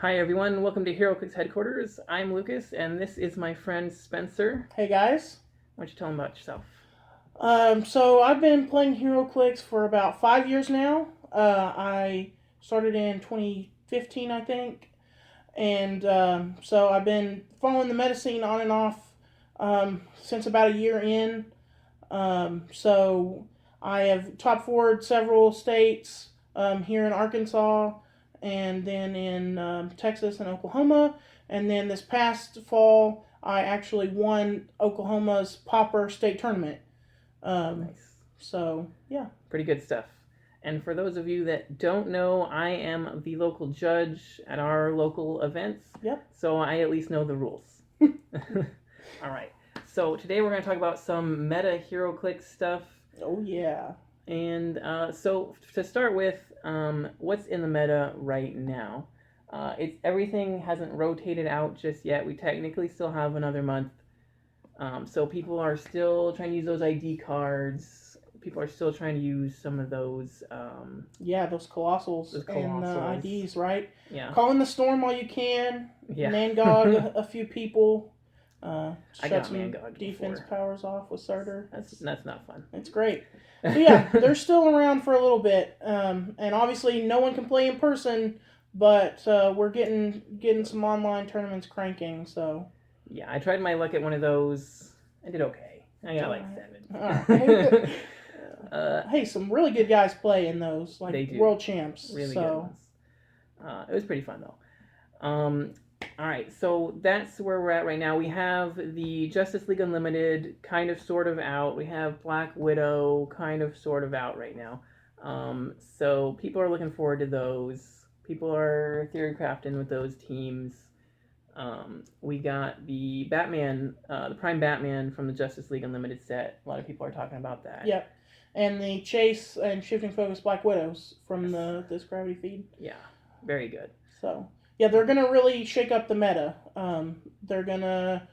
Hi everyone, welcome to Heroclix headquarters. I'm Lucas, and this is my friend Spencer. Hey guys. Why don't you tell him about yourself? So I've been playing HeroClix for about 5 years now. I started in 2015, I think, and so I've been following the meta scene on and off since about a year in. So I have top forward several states here in Arkansas, and then in Texas and Oklahoma, and then this past fall I actually won Oklahoma's Popper State Tournament. Nice. So yeah. Pretty good stuff. And for those of you that don't know, I am the local judge at our local events. Yep. So I at least know the rules. All right. So today we're going to talk about some meta HeroClix stuff. Oh yeah. And so to start with, what's in the meta right now? Everything hasn't rotated out just yet. We technically still have another month. So people are still trying to use those ID cards. People are still trying to use some of those. Yeah, those colossals and IDs, right? Yeah. Calling the storm while you can. Yeah. Mangog a few people. I Shut got some Mangog defense before. powers off with Surtur. That's not fun. It's great. But yeah, they're still around for a little bit, and obviously no one can play in person, but we're getting some online tournaments cranking. So yeah, I tried my luck at one of those. I did okay. I got like 7. Right. Hey, some really good guys play in those, like world champs. Really good ones. It was pretty fun though. All right, so that's where we're at right now. We have the Justice League Unlimited kind of sort of out. We have Black Widow kind of sort of out right now. So people are looking forward to those. People are theory crafting with those teams. We got the Batman, the Prime Batman from the Justice League Unlimited set. A lot of people are talking about that. Yep. And the Chase and Shifting Focus Black Widows from this Gravity feed. Yeah, very good. So yeah, they're gonna really shake up the meta. They're gonna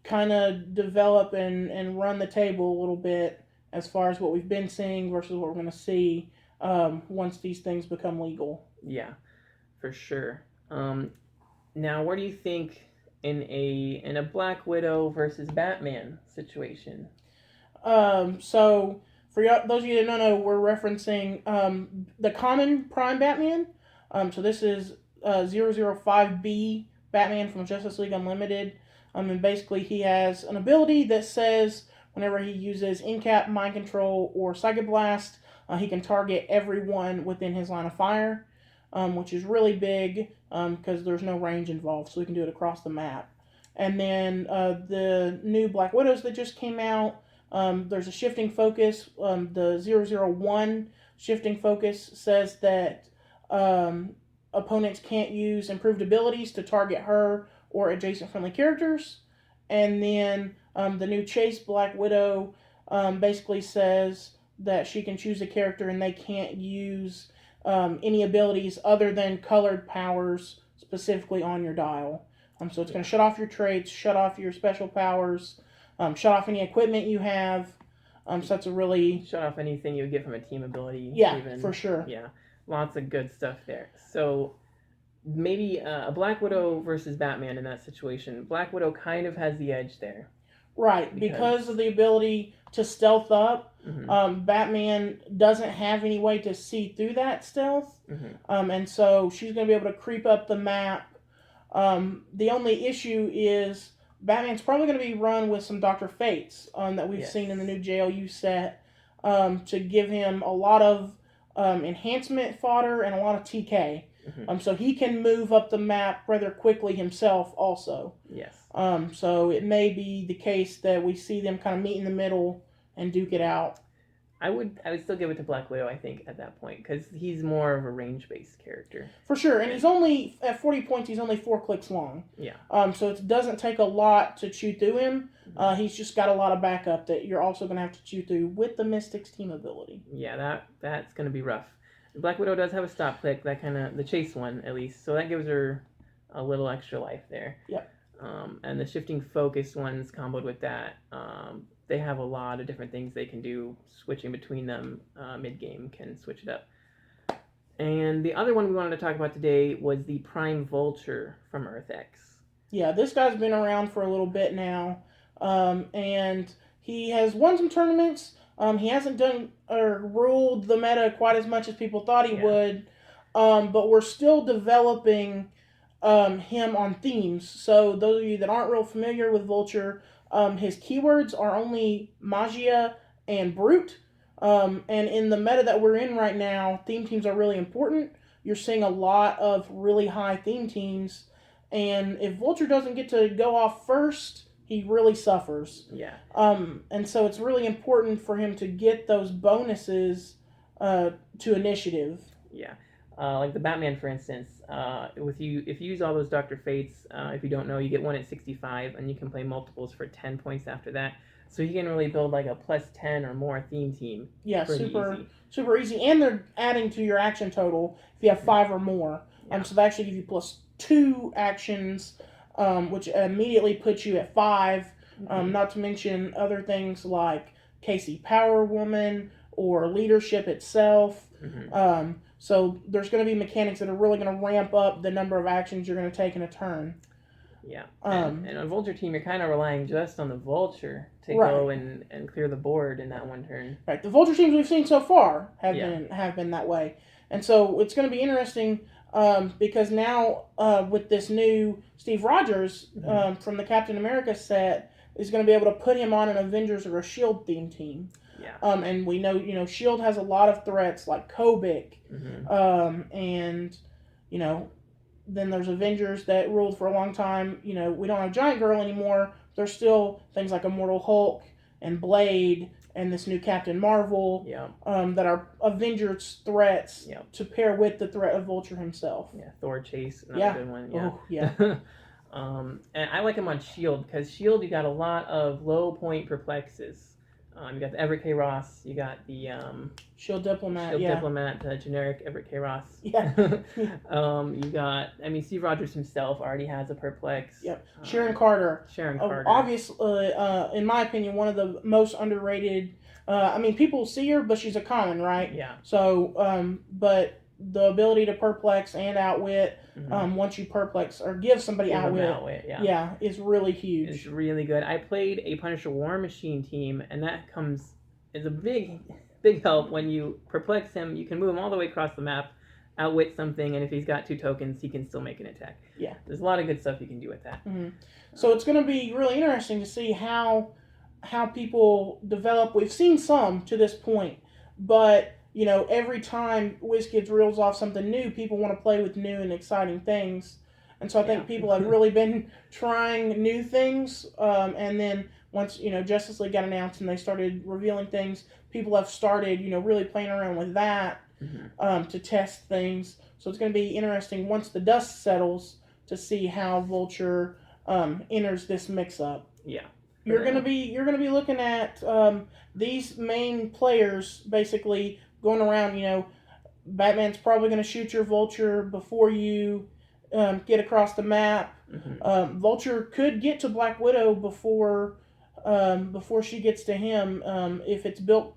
kind of develop and run the table a little bit as far as what we've been seeing versus what we're gonna see once these things become legal. Yeah, for sure. Now, where do you think in a Black Widow versus Batman situation? So for those of you that don't know, we're referencing the common Prime Batman. So this is 005B Batman from Justice League Unlimited. And basically he has an ability that says whenever he uses Incap, Mind Control, or Psychic Blast, he can target everyone within his line of fire, which is really big because there's no range involved, so he can do it across the map. And then the new Black Widows that just came out, there's a shifting focus. The 001 shifting focus says that opponents can't use improved abilities to target her or adjacent friendly characters. And then the new Chase Black Widow basically says that she can choose a character and they can't use any abilities other than colored powers specifically on your dial. So it's going to shut off your traits, shut off your special powers, shut off any equipment you have. So that's a really... Shut off anything you would get from a team ability. Yeah, even. For sure. Yeah, lots of good stuff there. So maybe a Black Widow versus Batman in that situation. Black Widow kind of has the edge there. Right, because of the ability to stealth up. Mm-hmm. Batman doesn't have any way to see through that stealth. Mm-hmm. And so she's going to be able to creep up the map. The only issue is Batman's probably going to be run with some Dr. Fates that we've seen in the new JLU set to give him a lot of enhancement fodder and a lot of TK. Mm-hmm. So he can move up the map rather quickly himself also. Yes. So it may be the case that we see them kind of meet in the middle and duke it out. I would still give it to Black Widow, I think, at that point, because he's more of a range-based character. For sure, and he's only, at 40 points, he's only 4 clicks long. Yeah. So it doesn't take a lot to chew through him. He's just got a lot of backup that you're also going to have to chew through with the Mystic's team ability. Yeah, that's going to be rough. Black Widow does have a stop click, that kind of, the chase one, at least, so that gives her a little extra life there. Yep. And the shifting focus ones comboed with that, they have a lot of different things they can do. Switching between them mid-game can switch it up. And the other one we wanted to talk about today was the Prime Vulture from Earth X. Yeah, this guy's been around for a little bit now, and he has won some tournaments. He hasn't done or ruled the meta quite as much as people thought he would, but we're still developing him on themes. So those of you that aren't real familiar with Vulture, his keywords are only Magia and Brute. And in the meta that we're in right now, theme teams are really important. You're seeing a lot of really high theme teams. And if Vulture doesn't get to go off first, he really suffers. Yeah. And so it's really important for him to get those bonuses to initiative. Yeah. Like the Batman, for instance, if you use all those Dr. Fates, if you don't know, you get one at 65, and you can play multiples for 10 points after that. So you can really build like a plus 10 or more theme team. Yeah, super easy. And they're adding to your action total if you have 5 or more. Yeah. So they actually give you plus 2 actions, which immediately puts you at 5. Not to mention other things like Casey Power Woman or leadership itself. So there's going to be mechanics that are really going to ramp up the number of actions you're going to take in a turn. Yeah. And on a Vulture team, you're kind of relying just on the Vulture to go and clear the board in that one turn. Right. The Vulture teams we've seen so far have been that way. And so it's going to be interesting because now with this new Steve Rogers from the Captain America set is going to be able to put him on an Avengers or a S.H.I.E.L.D. themed team. Yeah. And we know, S.H.I.E.L.D. has a lot of threats like Kobik. And, then there's Avengers that ruled for a long time. We don't have Giant Girl anymore. There's still things like Immortal Hulk and Blade and this new Captain Marvel that are Avengers threats to pair with the threat of Vulture himself. Yeah, Thor Chase, another good one. Yeah. Oh, yeah. And I like him on S.H.I.E.L.D. because S.H.I.E.L.D. you got a lot of low point perplexes. You got the Everett K. Ross. You got the S.H.I.E.L.D. Diplomat. S.H.I.E.L.D. Diplomat, the generic Everett K. Ross. Yeah. You got, Steve Rogers himself already has a perplex. Yep. Sharon Carter. Sharon Carter. Obviously, in my opinion, one of the most underrated. People see her, but she's a common, right? Yeah. So, but the ability to perplex and outwit, once you perplex or give somebody outwit, is really huge. It's really good. I played a Punisher War Machine team, and that is a big help. When you perplex him, you can move him all the way across the map, outwit something, and if he's got 2 tokens, he can still make an attack. Yeah. There's a lot of good stuff you can do with that. So it's going to be really interesting to see how people develop. We've seen some to this point, but every time WizKids reels off something new, people want to play with new and exciting things. And so I think people have really been trying new things. And then once, Justice League got announced and they started revealing things, people have started, really playing around with that to test things. So it's going to be interesting once the dust settles to see how Vulture enters this mix-up. Yeah. You're gonna be looking at these main players basically going around. Batman's probably gonna shoot your Vulture before you get across the map. Vulture could get to Black Widow before she gets to him if it's built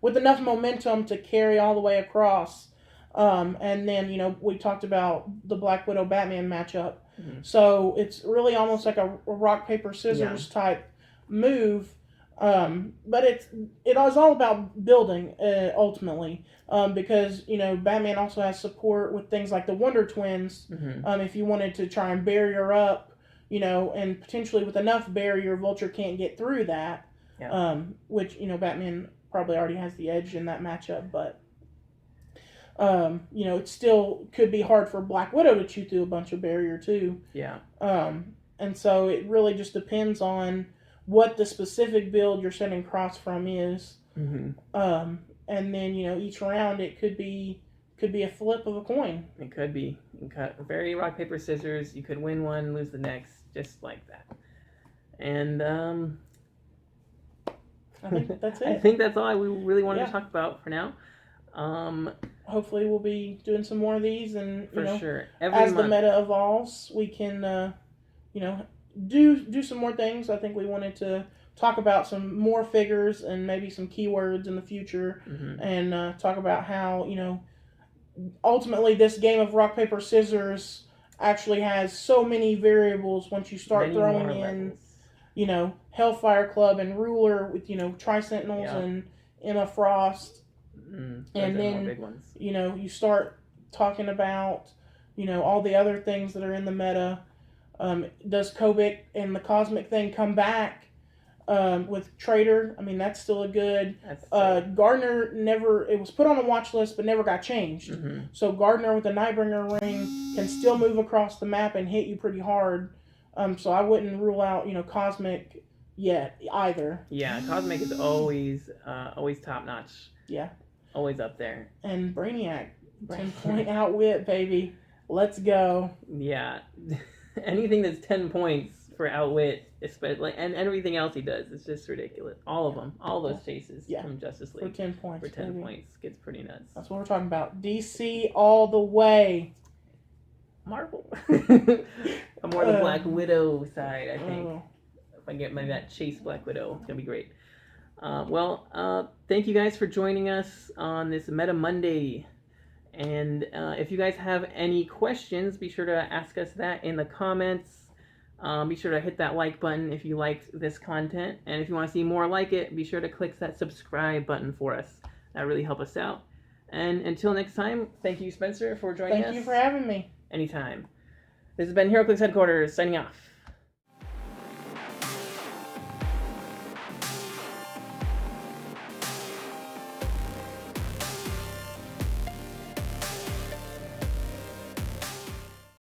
with enough momentum to carry all the way across. And then we talked about the Black Widow Batman matchup. So it's really almost like a rock paper scissors type move, but it is all about building ultimately, because Batman also has support with things like the Wonder Twins. If you wanted to try and barrier up, and potentially with enough barrier, Vulture can't get through that. Which Batman probably already has the edge in that matchup, but. It still could be hard for Black Widow to chew through a bunch of barrier too. Yeah. And so it really just depends on what the specific build you're setting cross from is. And then each round it could be a flip of a coin. It could be. You cut very rock paper scissors. You could win one, lose the next, just like that. And I think that's it. I think that's all we really wanted to talk about for now. Hopefully we'll be doing some more of these, and sure. As the meta evolves, we can do some more things. I think we wanted to talk about some more figures and maybe some keywords in the future, and talk about how ultimately, this game of rock, paper, scissors actually has so many variables once you start Many throwing more in, levels. Hellfire Club and Ruler with, Tri-Sentinels Yeah. and Emma Frost. Those And are more then, big ones. you start talking about, all the other things that are in the meta. Does Kobik and the Cosmic thing come back? With Trader, I mean, that's still a good. Gardner never, it was put on a watch list, but never got changed. Mm-hmm. So Gardner with the Nightbringer ring can still move across the map and hit you pretty hard. So I wouldn't rule out, Cosmic yet either. Yeah, Cosmic is always top notch. Yeah. Always up there. And Brainiac, 10-point outwit, baby. Let's go. Yeah. Anything that's 10 points for outwit, especially, and everything else he does, it's just ridiculous. All of them, all those chases from Justice League for 10 points. For 10 points, gets pretty nuts. That's what we're talking about. DC all the way. Marvel. I'm more the Black Widow side, I think. If I get that chase Black Widow, it's gonna be great. Thank you guys for joining us on this Meta Monday. And if you guys have any questions, be sure to ask us that in the comments. Be sure to hit that like button if you liked this content. And if you want to see more like it, be sure to click that subscribe button for us. That really helps us out. And until next time, thank you, Spencer, for joining us. Thank you for having me. Anytime. This has been Heroclix Headquarters, signing off.